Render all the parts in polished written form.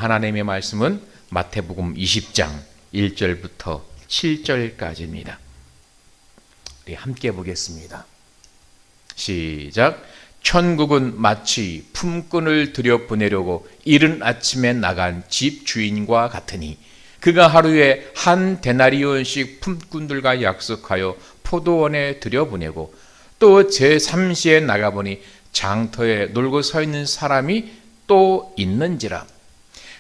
하나님의 말씀은 마태복음 20장 1절부터 7절까지입니다. 우리 함께 보겠습니다. 시작. 천국은 마치 품꾼을 들여보내려고 이른 아침에 나간 집 주인과 같으니 그가 하루에 한 데나리온씩 품꾼들과 약속하여 포도원에 들여보내고 또 제3시에 나가보니 장터에 놀고 서 있는 사람이 또 있는지라.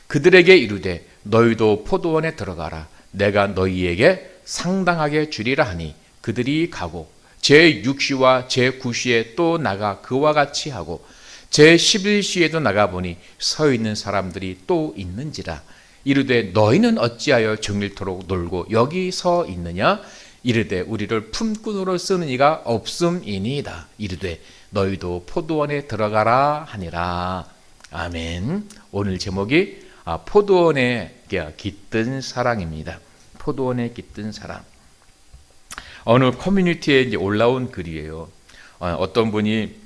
그들에게 이르되 너희도 포도원에 들어가라. 내가 너희에게 상당하게 주리라 하니 그들이 가고 제6시와 제9시에 또 나가 그와 같이 하고 제11시에도 나가보니 서 있는 사람들이 또 있는지라. 이르되 너희는 어찌하여 정일토록 놀고 여기 서 있느냐. 이르되 우리를 품꾼으로 쓰는 이가 없음이니이다. 이르되 너희도 포도원에 들어가라 하니라. 아멘. 오늘 제목이 포도원에 깃든 사랑입니다. 포도원에 깃든 사랑. 어느 커뮤니티에 이제 올라온 글이에요. 어떤 분이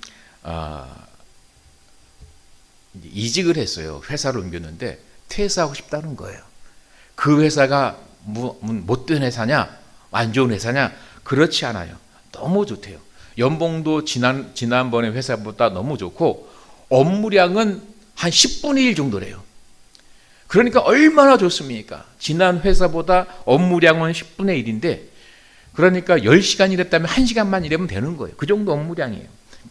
이직을 했어요. 회사를 옮겼는데 퇴사하고 싶다는 거예요. 그 회사가 못된 회사냐, 안 좋은 회사냐? 그렇지 않아요. 너무 좋대요. 연봉도 지난번에 회사보다 너무 좋고 업무량은 한 10분의 1 정도래요. 그러니까 얼마나 좋습니까? 지난 회사보다 업무량은 10분의 1인데 그러니까 10시간 일했다면 1시간만 일하면 되는 거예요. 그 정도 업무량이에요.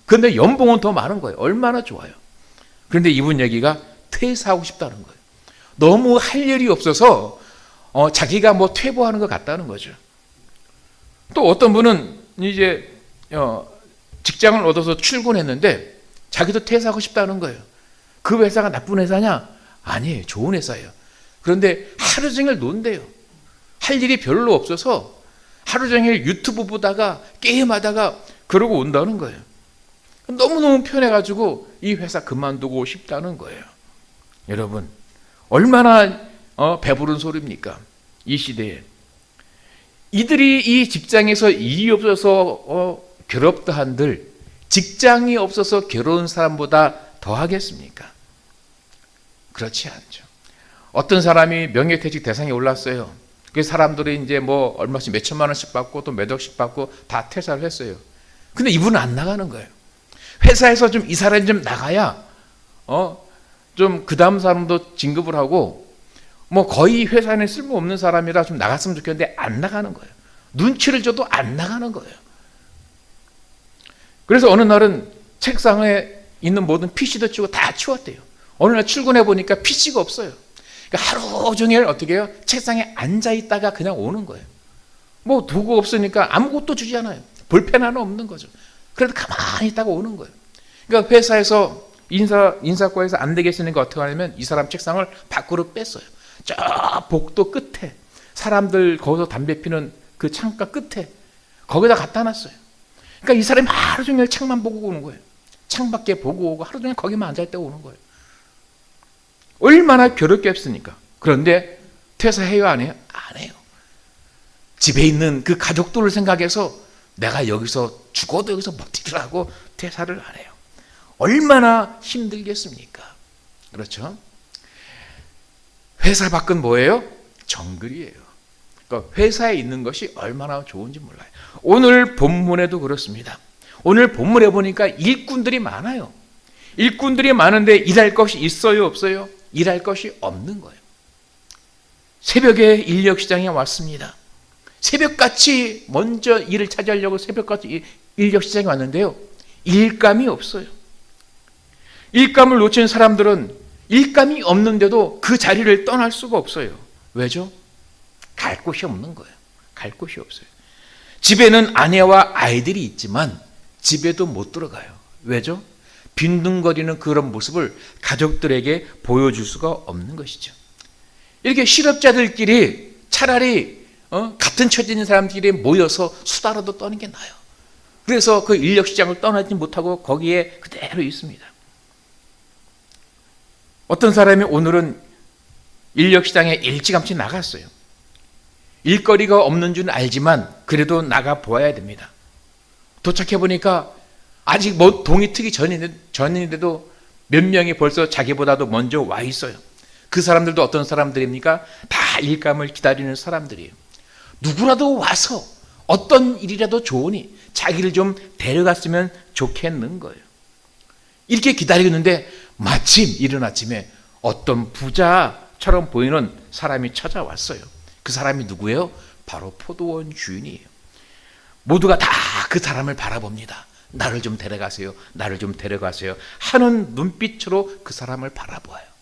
그런데 연봉은 더 많은 거예요. 얼마나 좋아요. 그런데 이분 얘기가 퇴사하고 싶다는 거예요. 너무 할 일이 없어서 자기가 뭐 퇴보하는 것 같다는 거죠. 또 어떤 분은 이제 직장을 얻어서 출근했는데 자기도 퇴사하고 싶다는 거예요. 그 회사가 나쁜 회사냐? 아니에요. 좋은 회사예요. 그런데 하루 종일 논대요. 할 일이 별로 없어서 하루 종일 유튜브 보다가 게임하다가 그러고 온다는 거예요. 너무너무 편해가지고 이 회사 그만두고 싶다는 거예요. 여러분 얼마나 배부른 소리입니까? 이 시대에. 이들이 이 직장에서 일이 없어서 괴롭다 한들 직장이 없어서 괴로운 사람보다 더 하겠습니까? 그렇지 않죠. 어떤 사람이 명예퇴직 대상에 올랐어요. 그 사람들이 이제 뭐 얼마씩 몇 천만 원씩 받고 또 몇 억씩 받고 다 퇴사를 했어요. 근데 이분은 안 나가는 거예요. 회사에서 좀 이 사람이 좀 나가야 좀 그 다음 사람도 진급을 하고 뭐 거의 회사에 쓸모없는 사람이라 좀 나갔으면 좋겠는데 안 나가는 거예요. 눈치를 줘도 안 나가는 거예요. 그래서 어느 날은 책상에 있는 모든 PC도 치우고 다 치웠대요. 어느 날 출근해 보니까 PC가 없어요. 그러니까 하루 종일 어떻게 해요? 책상에 앉아 있다가 그냥 오는 거예요. 뭐 도구 없으니까 아무것도 주지 않아요. 볼펜 하나 없는 거죠. 그래도 가만히 있다가 오는 거예요. 그러니까 회사에서 인사과에서 안 되겠으니까 어떻게 하냐면 이 사람 책상을 밖으로 뺐어요. 저 복도 끝에 사람들 거기서 담배 피는 그 창가 끝에 거기다 갖다 놨어요. 그러니까 이 사람이 하루 종일 창만 보고 오는 거예요. 창밖에 보고 오고 하루 종일 거기만 앉아있다 오는 거예요. 얼마나 괴롭겠습니까? 그런데 퇴사해요 안 해요? 안 해요. 집에 있는 그 가족들을 생각해서 내가 여기서 죽어도 여기서 버티더라고 퇴사를 안 해요. 얼마나 힘들겠습니까? 그렇죠? 회사 밖은 뭐예요? 정글이에요. 그러니까 회사에 있는 것이 얼마나 좋은지 몰라요. 오늘 본문에도 그렇습니다. 오늘 본문에 보니까 일꾼들이 많아요. 일꾼들이 많은데 일할 것이 있어요, 없어요? 일할 것이 없는 거예요. 새벽에 인력시장에 왔습니다. 새벽같이 먼저 일을 차지하려고 새벽같이 인력시장에 왔는데요. 일감이 없어요. 일감을 놓친 사람들은 일감이 없는데도 그 자리를 떠날 수가 없어요. 왜죠? 갈 곳이 없는 거예요. 갈 곳이 없어요. 집에는 아내와 아이들이 있지만 집에도 못 들어가요. 왜죠? 빈둥거리는 그런 모습을 가족들에게 보여줄 수가 없는 것이죠. 이렇게 실업자들끼리 차라리 같은 처지에 있는 사람들끼리 모여서 수다라도 떠는 게 나아요. 그래서 그 인력시장을 떠나지 못하고 거기에 그대로 있습니다. 어떤 사람이 오늘은 인력시장에 일찌감치 나갔어요. 일거리가 없는 줄 알지만 그래도 나가 보아야 됩니다. 도착해 보니까 아직 뭐 동이 트기 전인데도 몇 명이 벌써 자기보다도 먼저 와 있어요. 그 사람들도 어떤 사람들입니까? 다 일감을 기다리는 사람들이에요. 누구라도 와서 어떤 일이라도 좋으니 자기를 좀 데려갔으면 좋겠는 거예요. 이렇게 기다리고 있는데 마침 이른 아침에 어떤 부자처럼 보이는 사람이 찾아왔어요. 그 사람이 누구예요? 바로 포도원 주인이에요. 모두가 다 그 사람을 바라봅니다. 나를 좀 데려가세요. 나를 좀 데려가세요. 하는 눈빛으로 그 사람을 바라보아요.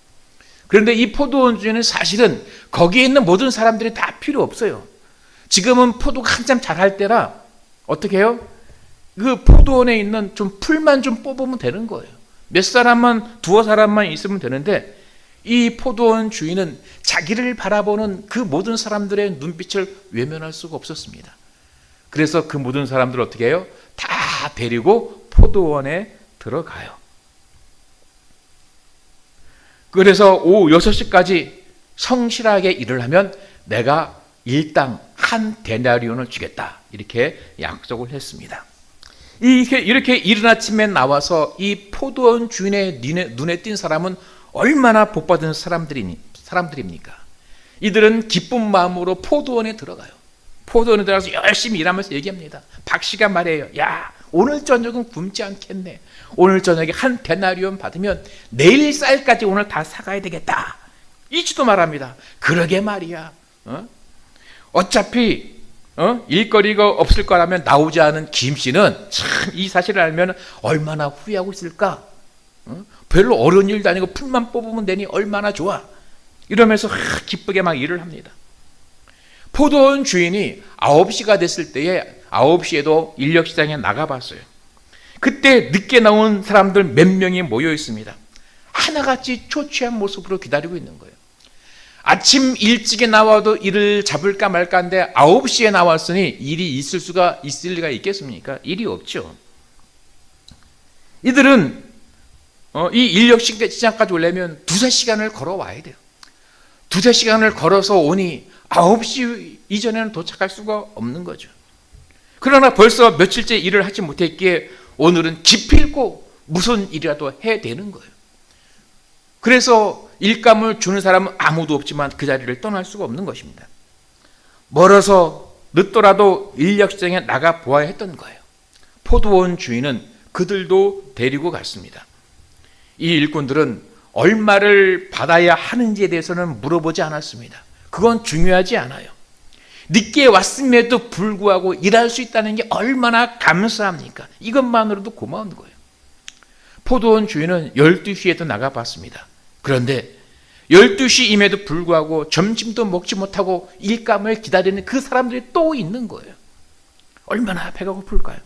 그런데 이 포도원 주인은 사실은 거기에 있는 모든 사람들이 다 필요 없어요. 지금은 포도가 한참 자랄 때라 어떻게 해요? 그 포도원에 있는 좀 풀만 좀 뽑으면 되는 거예요. 몇 사람만, 두어 사람만 있으면 되는데 이 포도원 주인은 자기를 바라보는 그 모든 사람들의 눈빛을 외면할 수가 없었습니다. 그래서 그 모든 사람들을 어떻게 해요? 다 데리고 포도원에 들어가요. 그래서 오후 6시까지 성실하게 일을 하면 내가 일당 한 데나리온을 주겠다. 이렇게 약속을 했습니다. 이렇게 이른 아침에 나와서 이 포도원 주인의 눈에 띈 사람은 얼마나 복받은 사람들입니까? 이들은 기쁜 마음으로 포도원에 들어가요. 포도원에 들어가서 열심히 일하면서 얘기합니다. 박 씨가 말해요. 야, 오늘 저녁은 굶지 않겠네. 오늘 저녁에 한 데나리온 받으면 내일 쌀까지 오늘 다 사가야 되겠다. 이지도 말합니다. 그러게 말이야. 어차피 일거리가 없을 거라면 나오지 않은 김 씨는 참 이 사실을 알면 얼마나 후회하고 있을까? 별로 어려운 일도 아니고 풀만 뽑으면 되니 얼마나 좋아. 이러면서 기쁘게 막 일을 합니다. 포도원 주인이 9시가 됐을 때에 9시에도 인력시장에 나가봤어요. 그때 늦게 나온 사람들 몇 명이 모여 있습니다. 하나같이 초췌한 모습으로 기다리고 있는 거예요. 아침 일찍에 나와도 일을 잡을까 말까 한데 9시에 나왔으니 일이 있을 리가 있겠습니까? 일이 없죠. 이들은 이 인력시장까지 오려면 2-3시간을 걸어와야 돼요. 2-3시간을 걸어서 오니 9시 이전에는 도착할 수가 없는 거죠. 그러나 벌써 며칠째 일을 하지 못했기에 오늘은 기필코 무슨 일이라도 해야 되는 거예요. 그래서 일감을 주는 사람은 아무도 없지만 그 자리를 떠날 수가 없는 것입니다. 멀어서 늦더라도 인력시장에 나가 보아야 했던 거예요. 포도원 주인은 그들도 데리고 갔습니다. 이 일꾼들은 얼마를 받아야 하는지에 대해서는 물어보지 않았습니다. 그건 중요하지 않아요. 늦게 왔음에도 불구하고 일할 수 있다는 게 얼마나 감사합니까? 이것만으로도 고마운 거예요. 포도원 주인은 12시에도 나가봤습니다. 그런데 12시임에도 불구하고 점심도 먹지 못하고 일감을 기다리는 그 사람들이 또 있는 거예요. 얼마나 배가 고플까요?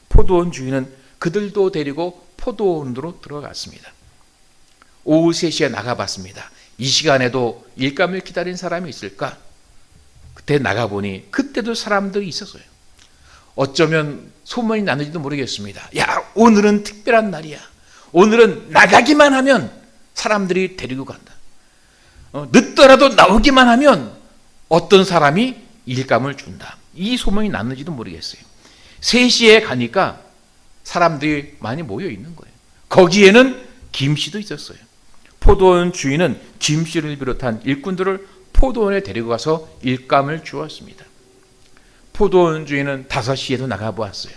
포도원 주인은 그들도 데리고 포도원으로 들어갔습니다. 오후 3시에 나가봤습니다. 이 시간에도 일감을 기다린 사람이 있을까? 그때 나가보니 그때도 사람들이 있었어요. 어쩌면 소문이 나는지도 모르겠습니다. 야, 오늘은 특별한 날이야. 오늘은 나가기만 하면 사람들이 데리고 간다. 늦더라도 나오기만 하면 어떤 사람이 일감을 준다. 이 소문이 났는지도 모르겠어요. 3시에 가니까 사람들이 많이 모여 있는 거예요. 거기에는 김 씨도 있었어요. 포도원 주인은 김 씨를 비롯한 일꾼들을 포도원에 데리고 가서 일감을 주었습니다. 포도원 주인은 5시에도 나가보았어요.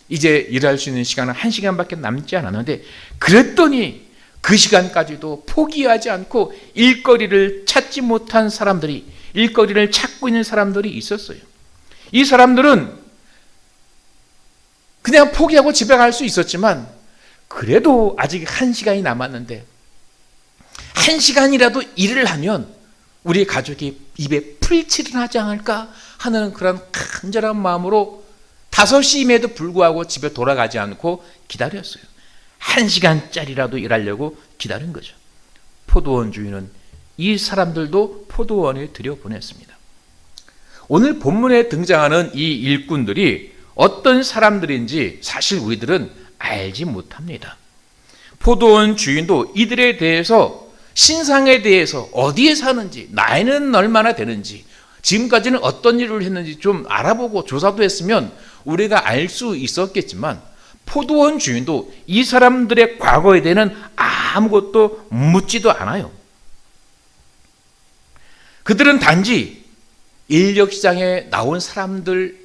이제 일할 수 있는 시간은 1시간밖에 남지 않았는데 그랬더니 그 시간까지도 포기하지 않고 일거리를 찾지 못한 사람들이, 일거리를 찾고 있는 사람들이 있었어요. 이 사람들은 그냥 포기하고 집에 갈 수 있었지만 그래도 아직 1시간이 남았는데 1시간이라도 일을 하면 우리 가족이 입에 풀칠을 하지 않을까 하는 그런 간절한 마음으로 5시임에도 불구하고 집에 돌아가지 않고 기다렸어요. 1시간짜리라도 일하려고 기다린 거죠. 포도원 주인은 이 사람들도 포도원에 들여보냈습니다. 오늘 본문에 등장하는 이 일꾼들이 어떤 사람들인지 사실 우리들은 알지 못합니다. 포도원 주인도 이들에 대해서, 신상에 대해서 어디에 사는지, 나이는 얼마나 되는지, 지금까지는 어떤 일을 했는지 좀 알아보고 조사도 했으면 우리가 알 수 있었겠지만 포도원 주인도 이 사람들의 과거에 대해서는 아무것도 묻지도 않아요. 그들은 단지 인력시장에 나온 사람들이에요.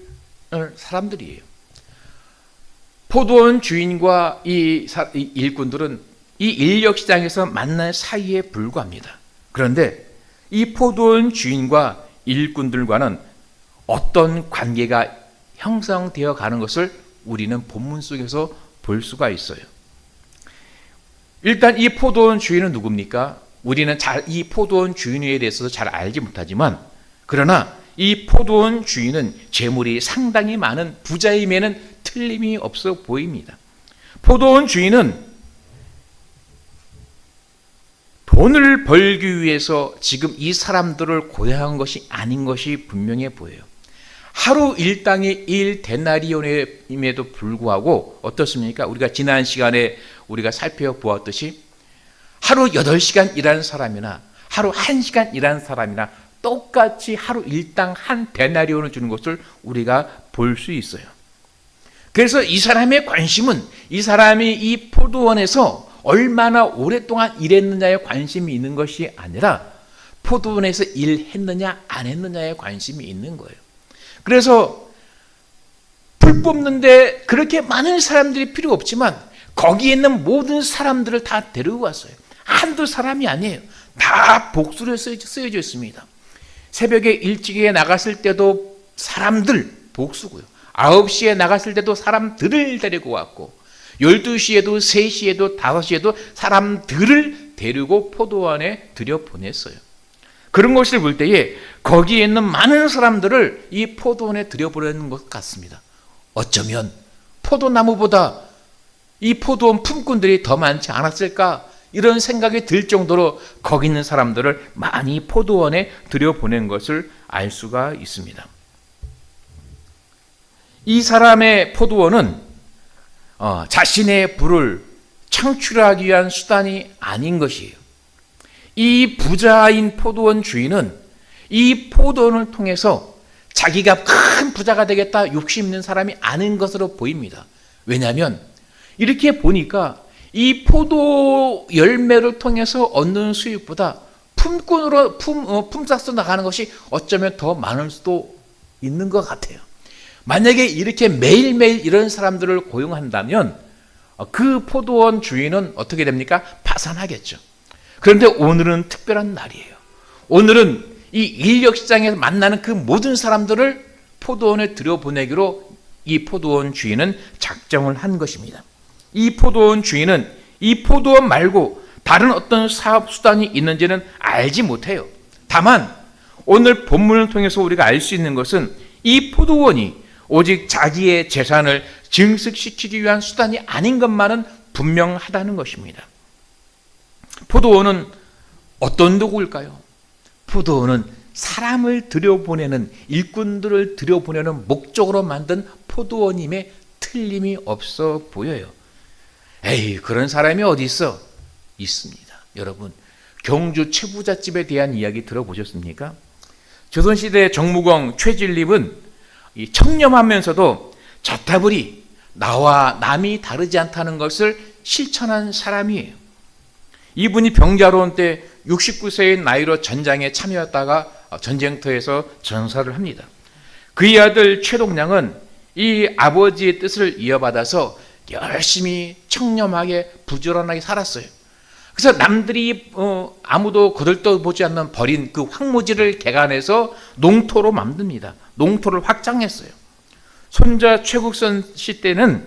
포도원 주인과 이 일꾼들은 이 인력시장에서 만난 사이에 불과합니다. 그런데 이 포도원 주인과 일꾼들과는 어떤 관계가 형성되어 가는 것을 우리는 본문 속에서 볼 수가 있어요. 일단 이 포도원 주인은 누굽니까? 우리는 이 포도원 주인에 대해서 잘 알지 못하지만, 그러나 이 포도원 주인은 재물이 상당히 많은 부자임에는 틀림이 없어 보입니다. 포도원 주인은 돈을 벌기 위해서 지금 이 사람들을 고용한 것이 아닌 것이 분명해 보여요. 하루 일당이 1데나리온임에도 불구하고 어떻습니까? 우리가 지난 시간에 우리가 살펴보았듯이 하루 8시간 일하는 사람이나 하루 1시간 일하는 사람이나 똑같이 하루 일당 1데나리온을 주는 것을 우리가 볼 수 있어요. 그래서 이 사람의 관심은 이 사람이 이 포도원에서 얼마나 오랫동안 일했느냐에 관심이 있는 것이 아니라 포도원에서 일했느냐 안 했느냐에 관심이 있는 거예요. 그래서 풀 뽑는데 그렇게 많은 사람들이 필요 없지만 거기에 있는 모든 사람들을 다 데리고 왔어요. 한두 사람이 아니에요. 다 복수로 쓰여져 있습니다. 새벽에 일찍에 나갔을 때도 사람들 복수고요. 9시에 나갔을 때도 사람들을 데리고 왔고 12시에도 3시에도 5시에도 사람들을 데리고 포도원에 들여보냈어요. 그런 것을 볼 때에 거기에 있는 많은 사람들을 이 포도원에 들여보내는 것 같습니다. 어쩌면 포도나무보다 이 포도원 품꾼들이 더 많지 않았을까, 이런 생각이 들 정도로 거기 있는 사람들을 많이 포도원에 들여보낸 것을 알 수가 있습니다. 이 사람의 포도원은 자신의 부를 창출하기 위한 수단이 아닌 것이에요. 이 부자인 포도원 주인은 이 포도원을 통해서 자기가 큰 부자가 되겠다 욕심 있는 사람이 아닌 것으로 보입니다. 왜냐하면 이렇게 보니까 이 포도 열매를 통해서 얻는 수익보다 품꾼으로 품삯으로 나가는 것이 어쩌면 더 많을 수도 있는 것 같아요. 만약에 이렇게 매일매일 이런 사람들을 고용한다면 그 포도원 주인은 어떻게 됩니까? 파산하겠죠. 그런데 오늘은 특별한 날이에요. 오늘은 이 인력시장에서 만나는 그 모든 사람들을 포도원에 들여보내기로 이 포도원 주인은 작정을 한 것입니다. 이 포도원 주인은 이 포도원 말고 다른 어떤 사업 수단이 있는지는 알지 못해요. 다만 오늘 본문을 통해서 우리가 알 수 있는 것은 이 포도원이 오직 자기의 재산을 증식시키기 위한 수단이 아닌 것만은 분명하다는 것입니다. 포도원은 어떤 도구일까요? 포도원은 사람을 들여보내는, 일꾼들을 들여보내는 목적으로 만든 포도원임에 틀림이 없어 보여요. 에이, 그런 사람이 어디 있어? 있습니다. 여러분, 경주 최부잣집에 대한 이야기 들어보셨습니까? 조선시대 정무공 최진립은 이 청렴하면서도 저타불이 나와 남이 다르지 않다는 것을 실천한 사람이에요. 이분이 병자로운 때 69세의 나이로 전장에 참여했다가 전쟁터에서 전사를 합니다. 그의 아들 최동량은 이 아버지의 뜻을 이어받아서 열심히 청렴하게 부지런하게 살았어요. 그래서 남들이 아무도 거들떠보지 않는 버린 그 황무지를 개간해서 농토로 만듭니다. 농토를 확장했어요. 손자 최국선 씨 때는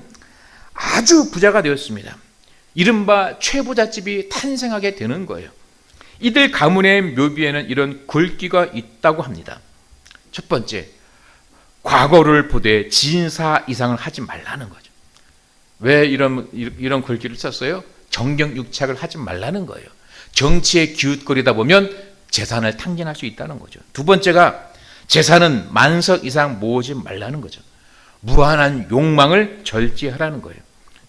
아주 부자가 되었습니다. 이른바 최부잣집이 탄생하게 되는 거예요. 이들 가문의 묘비에는 이런 글귀가 있다고 합니다. 첫 번째, 과거를 보되 진사 이상을 하지 말라는 거죠. 왜 이런 글귀를 썼어요? 정경유착을 하지 말라는 거예요. 정치에 기웃거리다 보면 재산을 탕진할 수 있다는 거죠. 두 번째가 재산은 만석 이상 모으지 말라는 거죠. 무한한 욕망을 절제하라는 거예요.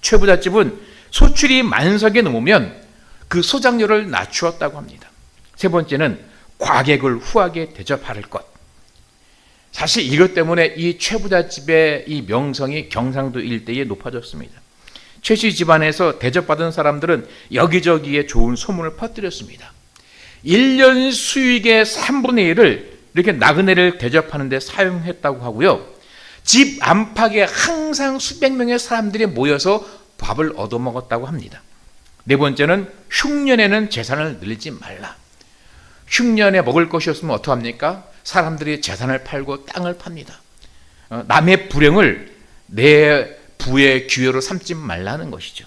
최부잣집은 소출이 만석에 넘으면 그 소장료를 낮추었다고 합니다. 세 번째는 과객을 후하게 대접할 것. 사실 이것 때문에 이 최부잣집의 이 명성이 경상도 일대에 높아졌습니다. 최씨 집안에서 대접받은 사람들은 여기저기에 좋은 소문을 퍼뜨렸습니다. 1년 수익의 3분의 1을 이렇게 나그네를 대접하는 데 사용했다고 하고요. 집 안팎에 항상 수백 명의 사람들이 모여서 밥을 얻어먹었다고 합니다. 네 번째는 흉년에는 재산을 늘리지 말라. 흉년에 먹을 것이 없으면 어떡합니까? 사람들이 재산을 팔고 땅을 팝니다. 남의 불행을 내 부의 기회로 삼지 말라는 것이죠.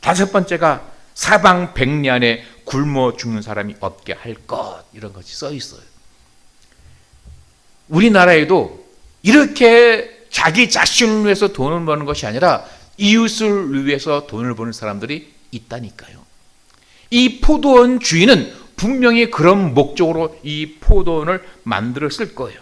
다섯 번째가 사방백리안에 굶어 죽는 사람이 없게 할 것, 이런 것이 써 있어요. 우리나라에도 이렇게 자기 자신을 위해서 돈을 버는 것이 아니라 이웃을 위해서 돈을 버는 사람들이 있다니까요. 이 포도원 주인은 분명히 그런 목적으로 이 포도원을 만들었을 거예요.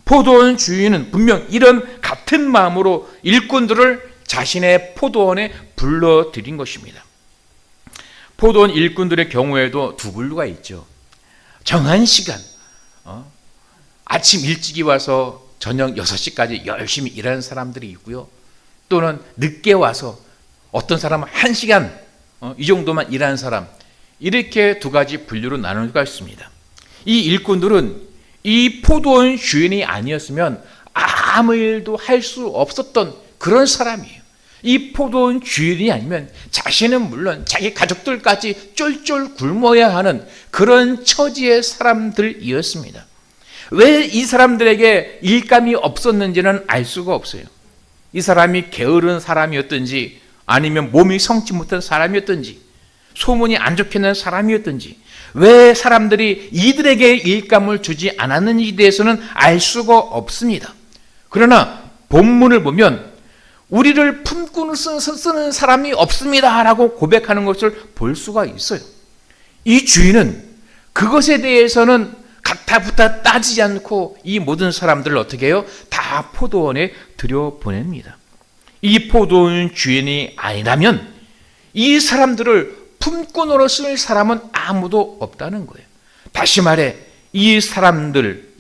포도원 주인은 분명 이런 같은 마음으로 일꾼들을 자신의 포도원에 불러들인 것입니다. 포도원 일꾼들의 경우에도 두 분류가 있죠. 정한 시간, 아침 일찍이 와서 저녁 6시까지 열심히 일하는 사람들이 있고요. 또는 늦게 와서 어떤 사람은 1시간 이 정도만 일하는 사람, 이렇게 두 가지 분류로 나눌 수가 있습니다. 이 일꾼들은 이 포도원 주인이 아니었으면 아무 일도 할 수 없었던 그런 사람이에요. 이 포도원 주인이 아니면 자신은 물론 자기 가족들까지 쫄쫄 굶어야 하는 그런 처지의 사람들이었습니다. 왜 이 사람들에게 일감이 없었는지는 알 수가 없어요. 이 사람이 게으른 사람이었든지 아니면 몸이 성치 못한 사람이었든지 소문이 안 좋게 난 사람이었든지 왜 사람들이 이들에게 일감을 주지 않았는지에 대해서는 알 수가 없습니다. 그러나 본문을 보면 우리를 품꾼을 쓰는 사람이 없습니다 라고 고백하는 것을 볼 수가 있어요. 이 주인은 그것에 대해서는 가타부타 따지지 않고 이 모든 사람들을 어떻게 해요? 다 포도원에 들여보냅니다. 이 포도원 주인이 아니라면 이 사람들을 품꾼으로 쓸 사람은 아무도 없다는 거예요. 다시 말해 이 사람들은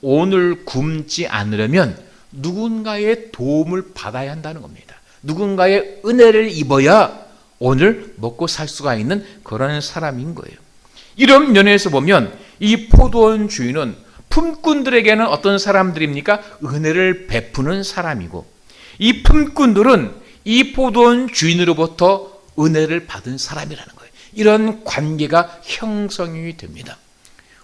오늘 굶지 않으려면 누군가의 도움을 받아야 한다는 겁니다. 누군가의 은혜를 입어야 오늘 먹고 살 수가 있는 그런 사람인 거예요. 이런 면에서 보면 이 포도원 주인은 품꾼들에게는 어떤 사람들입니까? 은혜를 베푸는 사람이고 이 품꾼들은 이 포도원 주인으로부터 은혜를 받은 사람이라는 거예요. 이런 관계가 형성이 됩니다.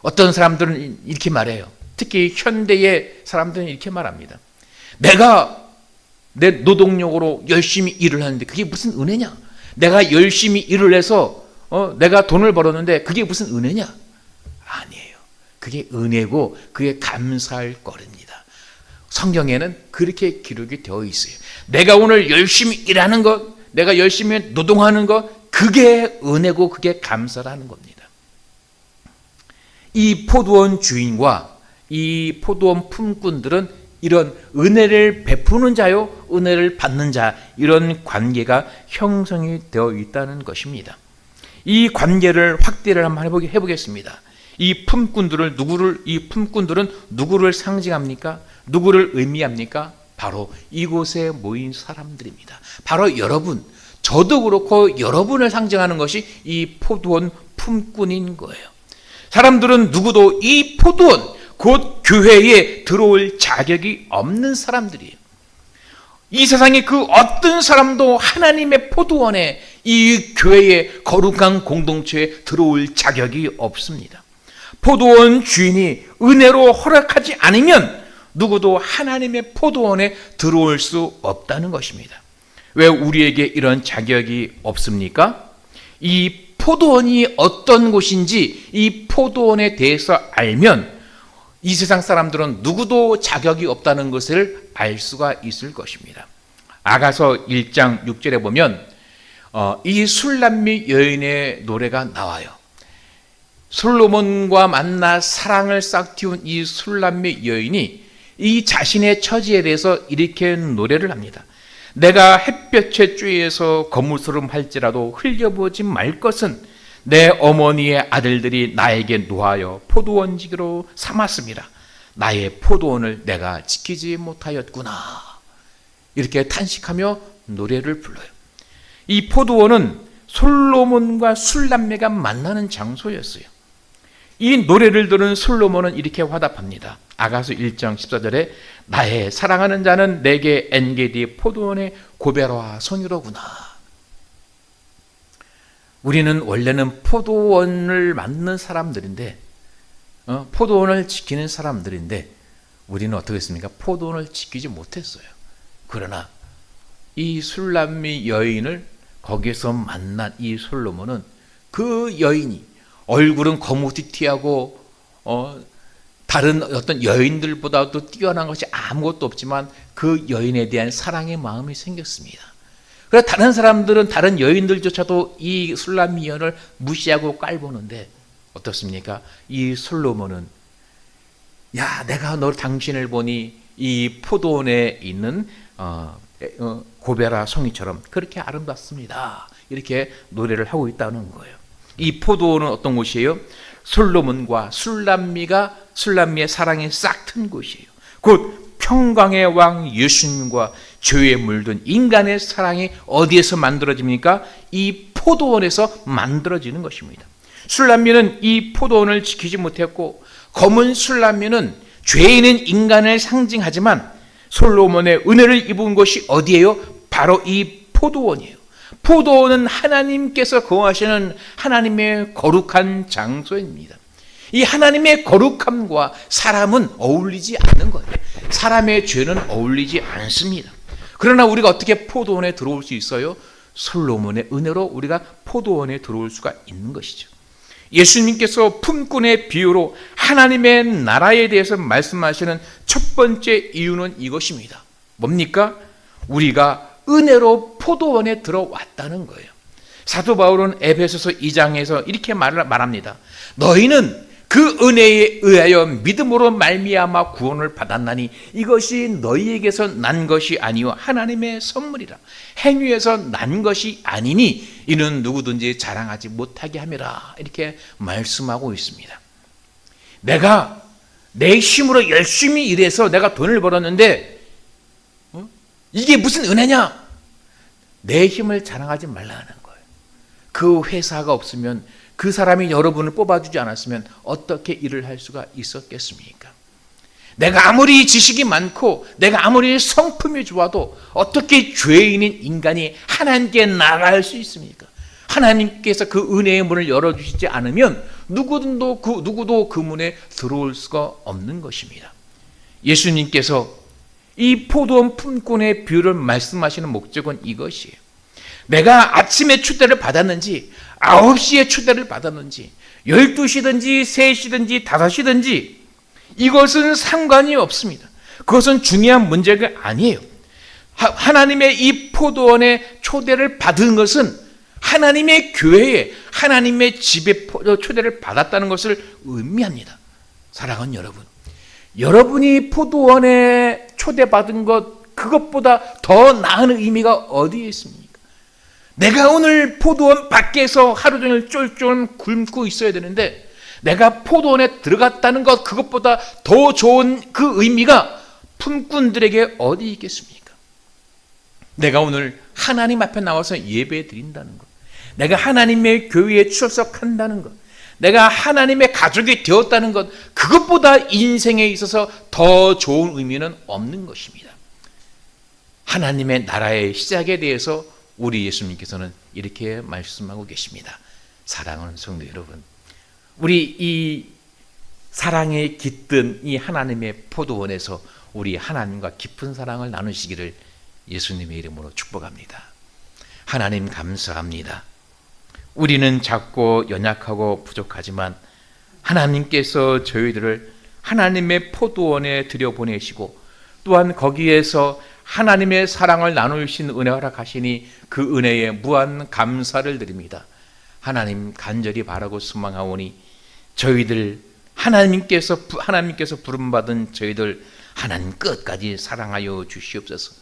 어떤 사람들은 이렇게 말해요. 특히 현대의 사람들은 이렇게 말합니다. 내가 내 노동력으로 열심히 일을 하는데 그게 무슨 은혜냐? 내가 열심히 일을 해서 내가 돈을 벌었는데 그게 무슨 은혜냐? 아니에요. 그게 은혜고 그게 감사할 거랍니다. 성경에는 그렇게 기록이 되어 있어요. 내가 오늘 열심히 일하는 것, 내가 열심히 노동하는 것, 그게 은혜고 그게 감사라는 겁니다. 이 포도원 주인과 이 포도원 품꾼들은 이런 은혜를 베푸는 자요, 은혜를 받는 자, 이런 관계가 형성이 되어 있다는 것입니다. 이 관계를 확대를 한번 해보겠습니다. 이 품꾼들은 누구를 상징합니까? 누구를 의미합니까? 바로 이곳에 모인 사람들입니다. 바로 여러분, 저도 그렇고 여러분을 상징하는 것이 이 포도원 품꾼인 거예요. 사람들은 누구도 이 포도원, 곧 교회에 들어올 자격이 없는 사람들이에요. 이 세상에 그 어떤 사람도 하나님의 포도원에, 이 교회의 거룩한 공동체에 들어올 자격이 없습니다. 포도원 주인이 은혜로 허락하지 않으면 누구도 하나님의 포도원에 들어올 수 없다는 것입니다. 왜 우리에게 이런 자격이 없습니까? 이 포도원이 어떤 곳인지 이 포도원에 대해서 알면 이 세상 사람들은 누구도 자격이 없다는 것을 알 수가 있을 것입니다. 아가서 1장 6절에 보면 이 술람미 여인의 노래가 나와요. 솔로몬과 만나 사랑을 싹틔운 이 술람미 여인이 이 자신의 처지에 대해서 이렇게 노래를 합니다. 내가 햇볕에 쬐에서 거무스름할지라도 흘려보지 말 것은 내 어머니의 아들들이 나에게 노하여 포도원지기로 삼았습니다. 나의 포도원을 내가 지키지 못하였구나. 이렇게 탄식하며 노래를 불러요. 이 포도원은 솔로몬과 술람매가 만나는 장소였어요. 이 노래를 들은 솔로몬은 이렇게 화답합니다. 아가서 1장 14절에 나의 사랑하는 자는 내게 엔게디 포도원의 고베로와 성이로구나. 우리는 원래는 포도원을 만드는 사람들인데 포도원을 지키는 사람들인데 우리는 어떻게 했습니까? 포도원을 지키지 못했어요. 그러나 이 술람미 여인을 거기에서 만난 이 솔로몬은 그 여인이 얼굴은 거무튀튀하고 다른 어떤 여인들보다도 뛰어난 것이 아무것도 없지만 그 여인에 대한 사랑의 마음이 생겼습니다. 그래서 다른 사람들은 다른 여인들조차도 이 술람미 여인을 무시하고 깔보는데 어떻습니까? 이 솔로몬은 야, 내가 당신을 보니 이 포도원에 있는 고베라 성이처럼 그렇게 아름답습니다. 이렇게 노래를 하고 있다는 거예요. 이 포도원은 어떤 곳이에요? 솔로몬과 술람미의 사랑이 싹 튼 곳이에요. 곧 평강의 왕 예수님과 죄에 물든 인간의 사랑이 어디에서 만들어집니까? 이 포도원에서 만들어지는 것입니다. 술람미는 이 포도원을 지키지 못했고 검은 술람미는 죄 있는 인간을 상징하지만 솔로몬의 은혜를 입은 곳이 어디예요? 바로 이 포도원이에요. 포도원은 하나님께서 거하시는 하나님의 거룩한 장소입니다. 이 하나님의 거룩함과 사람은 어울리지 않는 거예요. 사람의 죄는 어울리지 않습니다. 그러나 우리가 어떻게 포도원에 들어올 수 있어요? 솔로몬의 은혜로 우리가 포도원에 들어올 수가 있는 것이죠. 예수님께서 품꾼의 비유로 하나님의 나라에 대해서 말씀하시는 첫 번째 이유는 이것입니다. 뭡니까? 우리가 은혜로 포도원에 들어왔다는 거예요. 사도 바울은 에베소서 2장에서 이렇게 말합니다. 너희는 그 은혜에 의하여 믿음으로 말미암아 구원을 받았나니 이것이 너희에게서 난 것이 아니요 하나님의 선물이라. 행위에서 난 것이 아니니 이는 누구든지 자랑하지 못하게 함이라. 이렇게 말씀하고 있습니다. 내가 내 힘으로 열심히 일해서 내가 돈을 벌었는데 이게 무슨 은혜냐? 내 힘을 자랑하지 말라는 거예요. 그 회사가 없으면 그 사람이 여러분을 뽑아주지 않았으면 어떻게 일을 할 수가 있었겠습니까? 내가 아무리 지식이 많고 내가 아무리 성품이 좋아도 어떻게 죄인인 인간이 하나님께 나갈 수 있습니까? 하나님께서 그 은혜의 문을 열어주시지 않으면 누구도 그 문에 들어올 수가 없는 것입니다. 예수님께서 이 포도원 품꾼의 비유를 말씀하시는 목적은 이것이에요. 내가 아침에 초대를 받았는지 9시에 초대를 받았는지 12시든지 3시든지 5시든지 이것은 상관이 없습니다. 그것은 중요한 문제가 아니에요. 하나님의 이 포도원에 초대를 받은 것은 하나님의 교회에 하나님의 집에 초대를 받았다는 것을 의미합니다. 사랑하는 여러분, 여러분이 포도원에 초대받은 것 그것보다 더 나은 의미가 어디에 있습니까? 내가 오늘 포도원 밖에서 하루 종일 쫄쫄 굶고 있어야 되는데 내가 포도원에 들어갔다는 것 그것보다 더 좋은 그 의미가 품꾼들에게 어디 있겠습니까? 내가 오늘 하나님 앞에 나와서 예배 드린다는 것, 내가 하나님의 교회에 출석한다는 것, 내가 하나님의 가족이 되었다는 것 그것보다 인생에 있어서 더 좋은 의미는 없는 것입니다. 하나님의 나라의 시작에 대해서 우리 예수님께서는 이렇게 말씀하고 계십니다. 사랑하는 성도 여러분, 우리 이 사랑에 깃든 이 하나님의 포도원에서 우리 하나님과 깊은 사랑을 나누시기를 예수님의 이름으로 축복합니다. 하나님 감사합니다. 우리는 작고 연약하고 부족하지만 하나님께서 저희들을 하나님의 포도원에 들여보내시고 또한 거기에서 하나님의 사랑을 나누신 은혜 허락하시니 그 은혜에 무한 감사를 드립니다. 하나님 간절히 바라고 소망하오니 저희들 하나님께서 부름받은 저희들 하나님 끝까지 사랑하여 주시옵소서.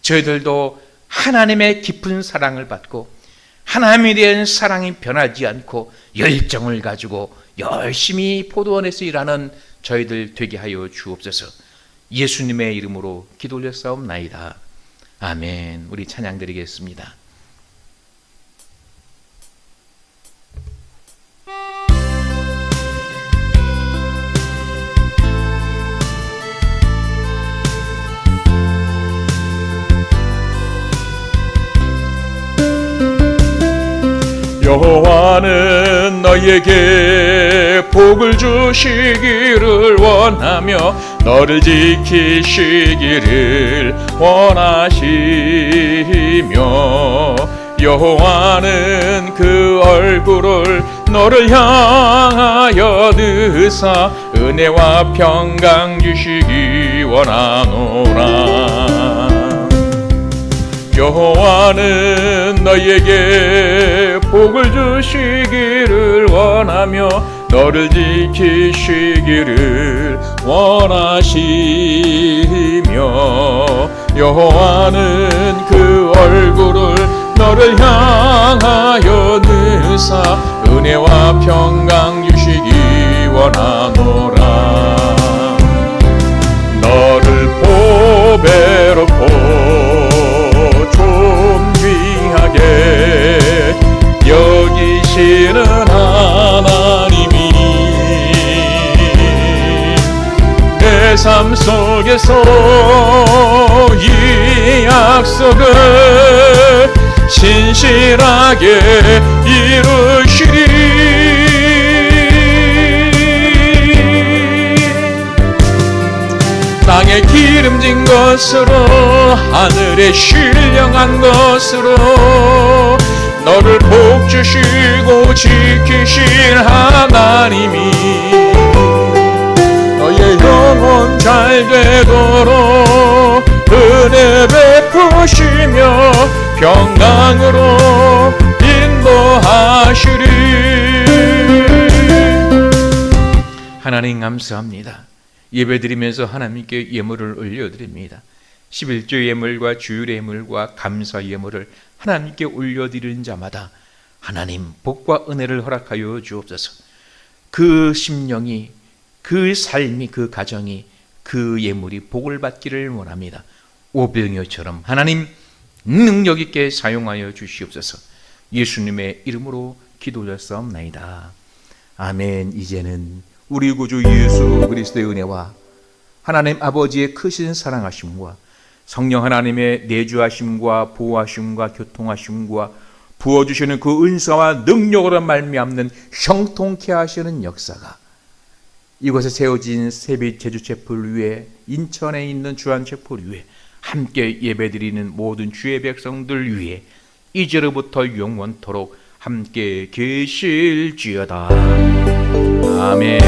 저희들도 하나님의 깊은 사랑을 받고 하나님에 대한 사랑이 변하지 않고 열정을 가지고 열심히 포도원에서 일하는 저희들 되게 하여 주옵소서. 예수님의 이름으로 기도 올렸사옵나이다. 아멘. 우리 찬양 드리겠습니다. 여호와는 너희에게 복을 주시기를 원하며 너를 지키시기를 원하시며 여호와는 그 얼굴을 너를 향하여 드사 은혜와 평강 주시기 원하노라. 여호와는 너희에게 복을 주시기를 원하며 너를 지키시기를 원하시며 여호와는 그 얼굴을 너를 향하여 드사 은혜와 평강 주시기 원하노라. 너를 보배롭고 존귀하게 여기시는 하나님이 내 삶 속에서 이 약속을 신실하게 이루시리. 땅에 기름진 것으로 하늘에 신령한 것으로 너를 복주시고 지키실 하나님이 너의 영혼 잘 되도록 은혜 베푸시며 평강으로 인도하시리. 하나님 감사합니다. 예배드리면서 하나님께 예물을 올려드립니다. 11조 예물과 주일의 예물과 감사 예물을 하나님께 올려드리는 자마다 하나님 복과 은혜를 허락하여 주옵소서. 그 심령이, 그 삶이, 그 가정이, 그 예물이 복을 받기를 원합니다. 오병이어처럼 하나님 능력 있게 사용하여 주시옵소서. 예수님의 이름으로 기도드렸사옵나이다. 아멘. 이제는 우리 구주 예수 그리스도의 은혜와 하나님 아버지의 크신 사랑하심과 성령 하나님의 내주하심과 보호하심과 교통하심과 부어주시는 그 은사와 능력으로 말미암는 형통케 하시는 역사가 이곳에 세워진 세빛 제주체풀 위에 인천에 있는 주안체풀 위에 함께 예배드리는 모든 주의 백성들 위에 이제로부터 영원토록 함께 계실지어다. 아멘.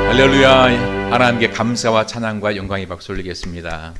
할렐루야. 하나님께 감사와 찬양과 영광의 박수 올리겠습니다.